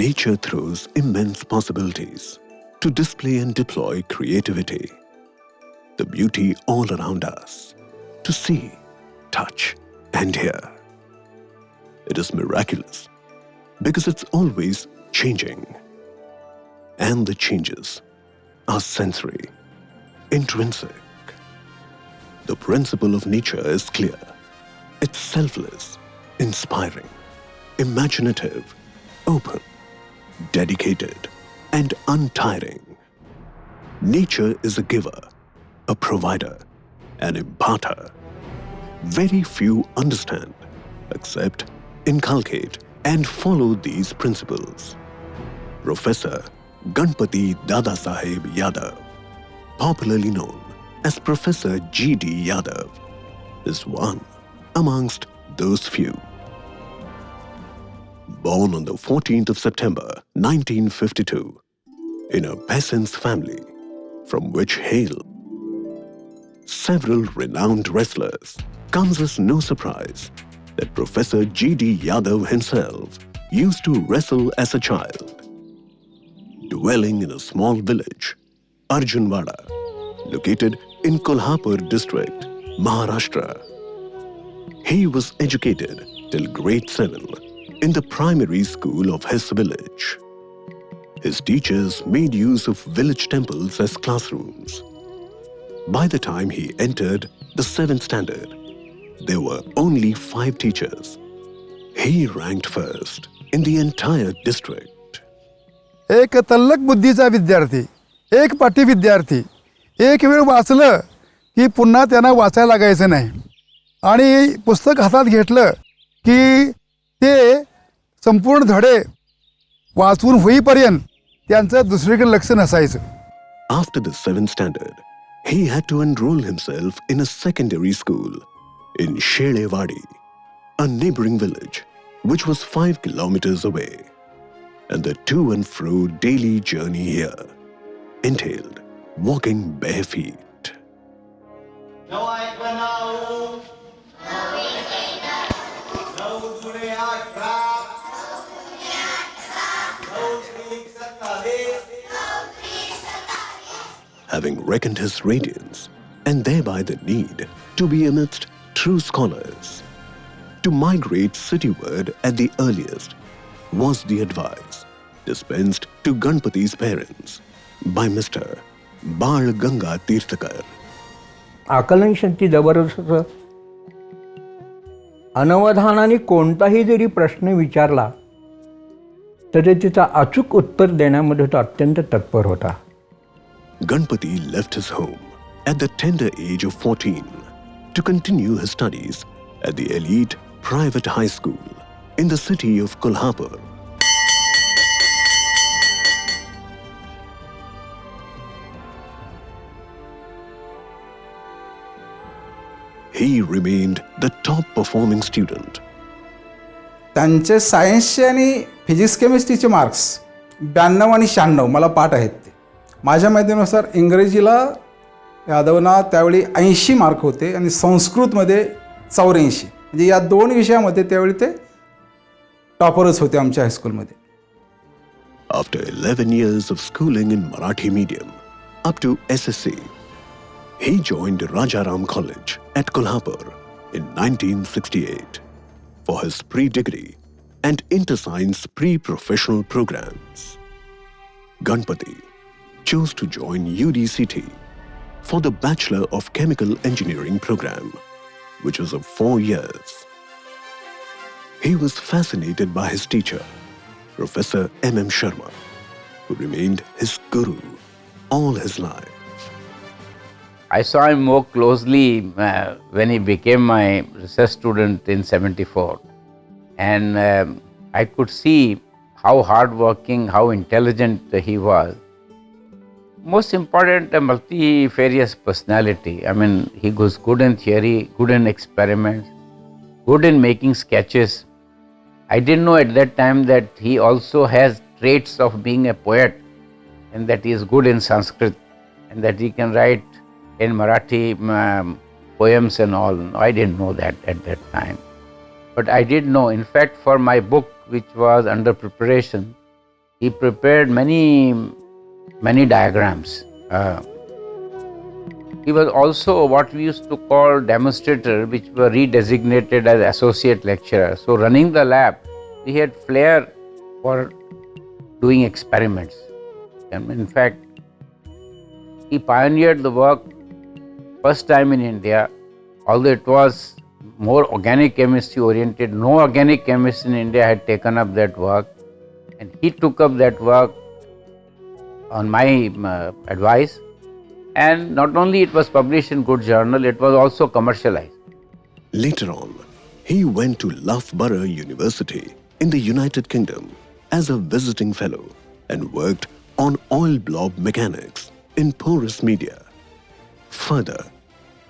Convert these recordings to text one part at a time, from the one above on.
Nature throws immense possibilities to display and deploy creativity. The beauty all around us, to see, touch, and hear. It is miraculous because it's always changing. And the changes are sensory, intrinsic. The principle of nature is clear. It's selfless, inspiring, imaginative, open, dedicated, and untiring. Nature is a giver, a provider, an imparter. Very few understand, accept, inculcate, and follow these principles. Professor Ganpati Dadasaheb Yadav, popularly known as Professor D Yadav, is one amongst those few. Born on the 14th of September 1952 in a peasant's family from which hail several renowned wrestlers, comes as no surprise that Professor D Yadav himself used to wrestle as a child. Dwelling in a small village, Arjunwada, located in Kolhapur district, Maharashtra. He was educated till grade 7 in the primary school of his village. His teachers made use of village temples as classrooms. By the time he entered the 7th standard, there were only 5 teachers. He ranked first in the entire district. एक तल्लक बुद्धीचा विद्यार्थी, एक पाठी विद्यार्थी, एक वेळ वाचलं की पुन्हा त्यांना वाचायला लागायचं नाही आणि पुस्तक हातात घेतलं की ते संपूर्ण धडे वाचून होईपर्यंत त्यांचं दुसरीकडे लक्ष नसायचं. After the 7th standard, he had to enroll himself in a secondary school in Shelewadi, a neighboring village which was 5 kilometers away. And the to and fro daily journey here entailed walking bare feet. Having reckoned his radiance and thereby the need to be amidst true scholars, to migrate cityward at the earliest was the advice dispensed to Ganpati's parents by Mr. Bal Ganga Tirthakar. आकलन शक्ती जबरदस्त. अनवधानाने कोणताही जरी प्रश्न विचारला तरी तिचा अचूक उत्तर देण्यामध्ये तो अत्यंत तत्पर होता. Ganpati left his home at the tender age of 14 to continue his studies at the elite private high school in the city of Kolhapur. He remained the top performing student. त्यांचे सायन्सचे आणि फिजिक्स केमिस्ट्रीचे मार्क्स 92 आणि 96 मला पाठ आहेत. ते माझ्या माहितीनुसार इंग्रजीला यादवना त्यावेळी 80 मार्क होते आणि संस्कृतमध्ये 84. म्हणजे या 2 विषयामध्ये त्यावेळी ते टॉपरच होते आमच्या हायस्कूलमध्ये. After 11 years of schooling in Marathi medium up to SSC, he joined Rajaram College at Kolhapur in 1968 for his pre-degree and inter-science pre-professional programs. Ganpati chose to join UDCT for the Bachelor of Chemical Engineering program, which was of 4 years. He was fascinated by his teacher, Professor M.M. Sharma, who remained his guru all his life. I saw him more closely when he became my research student in 74. And I could see how hardworking, how intelligent he was. Most important, a multifarious personality. I mean, he was good in theory, good in experiments, good in making sketches. I didn't know at that time that he also has traits of being a poet and that he is good in Sanskrit and that he can write in Marathi poems and all. I didn't know that at that time. But I did know, in fact, for my book, which was under preparation, he prepared many diagrams. He was also what we used to call demonstrator, which were redesignated as associate lecturer. So running the lab, he had flair for doing experiments. And in fact, he pioneered the work first time in India, although it was more organic chemistry oriented. No organic chemist in India had taken up that work, and he took up that work on my advice. And not only it was published in good journal, it was also commercialized. Later on, he went to Loughborough University in the United Kingdom as a visiting fellow and worked on oil blob mechanics in porous media. Further,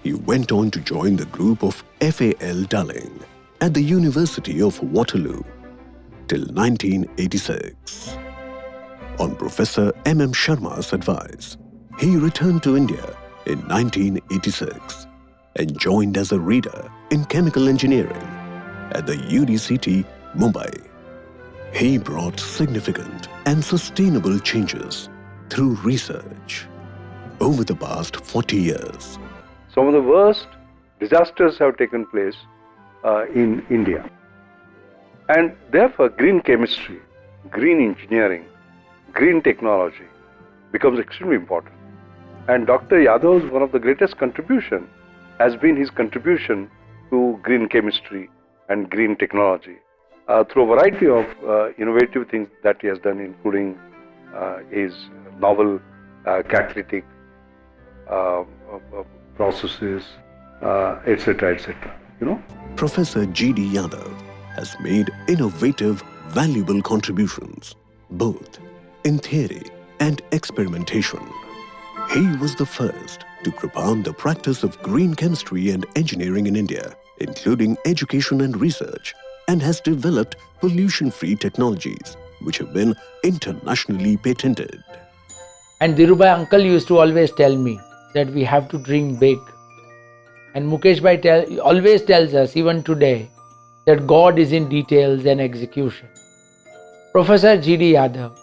he went on to join the group of FAL Dulling at the University of Waterloo till 1986. On Professor M.M. Sharma's advice, he returned to India in 1986 and joined as a reader in chemical engineering at the UDCT, Mumbai. He brought significant and sustainable changes through research over the past 40 years. Some of the worst disasters have taken place in India. And therefore, green chemistry, green engineering, green technology becomes extremely important. And Dr. Yadav's one of the greatest contribution has been his contribution to green chemistry and green technology through a variety of innovative things that he has done, including his novel catalytic processes, etc., etc. Professor G.D. Yadav has made innovative, valuable contributions, both in theory and experimentation. He was the first to propound the practice of green chemistry and engineering in India, including education and research, and has developed pollution-free technologies which have been internationally patented. And Dhirubhai uncle used to always tell me that we have to dream big. And Mukesh Bhai always tells us, even today, that God is in details and execution. Professor G.D. Yadav,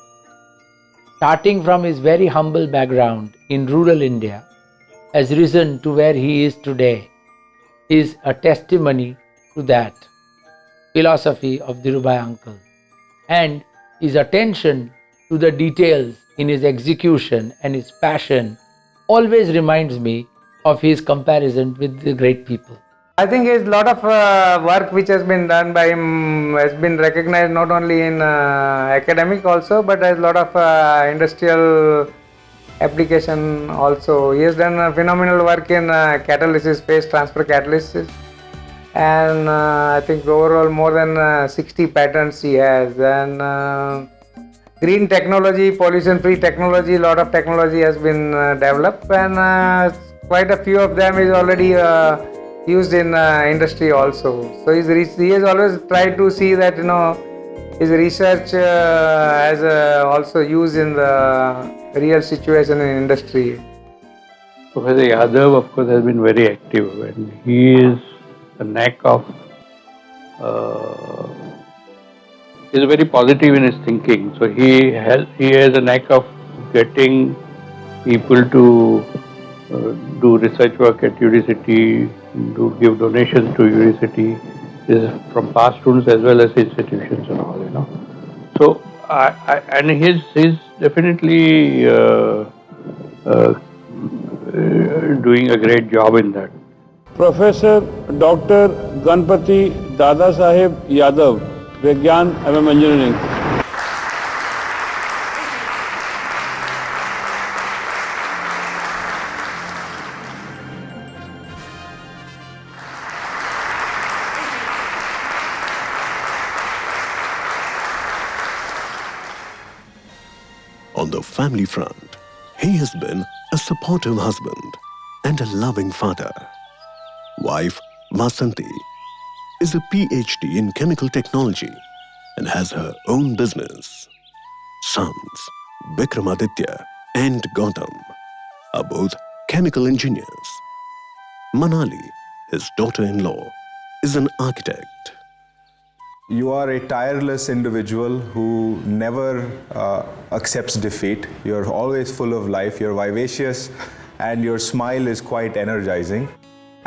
starting from his very humble background in rural India, has risen to where he is today, is a testimony to that philosophy of Dhirubhai uncle. And his attention to the details in his execution and his passion always reminds me of his comparison with the great people. I think a lot of work which has been done by him has been recognized not only in academic also, but as a lot of industrial application also. He has done phenomenal work in catalysis, phase transfer catalysis, and I think overall more than 60 patents he has. And green technology, pollution-free technology, a lot of technology has been developed, and quite a few of them is already used in industry also. So he has always tried to see that his research has also used in the real situation in industry. Professor Yadav, of course, has been very active, and he is a knack of is very positive in his thinking. So he has a knack of getting people to do research work at university, to give donations to university. This is from past students as well as institutions and all, So and he's definitely doing a great job in that. Professor doctor Ganpati Dada Saheb Yadav, विज्ञान एवं engineering. On the family front, he has been a supportive husband and a loving father. Wife Vasanti is a PhD in chemical technology and has her own business. Sons Vikramaditya and Gautam are both chemical engineers. Manali, his daughter-in-law, is an architect. You are a tireless individual who never accepts defeat. You're always full of life, you're vivacious, and your smile is quite energizing.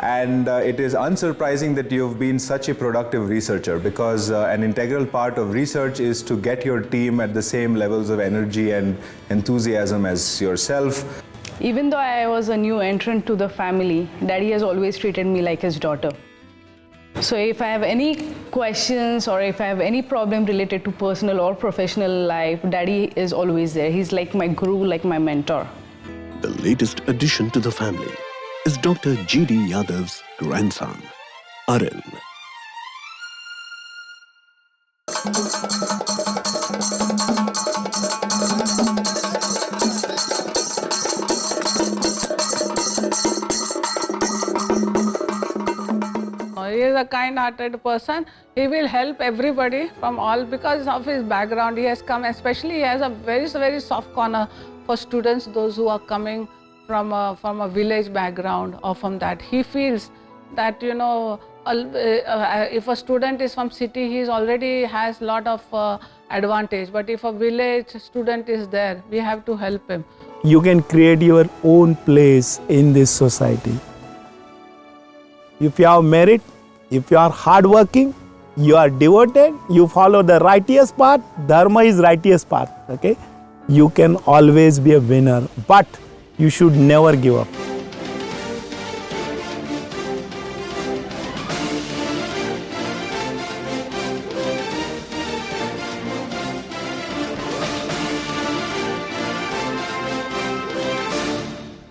And it is unsurprising that you've been such a productive researcher, because an integral part of research is to get your team at the same levels of energy and enthusiasm as yourself. Even though I was a new entrant to the family, Daddy has always treated me like his daughter. So if I have any questions or if I have any problem related to personal or professional life, Daddy is always there. He's like my guru, like my mentor. The latest addition to the family is Dr. D Yadav's grandson, Arun. He is a kind-hearted person. He will help everybody from all, because of his background. He has come, especially he has a very, very soft corner for students, those who are coming from a village background or from that. He feels that, you know, if a student is from city, he already has lot of advantage. But if a village student is there, we have to help him. You can create your own place in this society. If you have merit, if you are hardworking, you are devoted, you follow the righteous path, dharma is righteous path, okay? You can always be a winner, but you should never give up.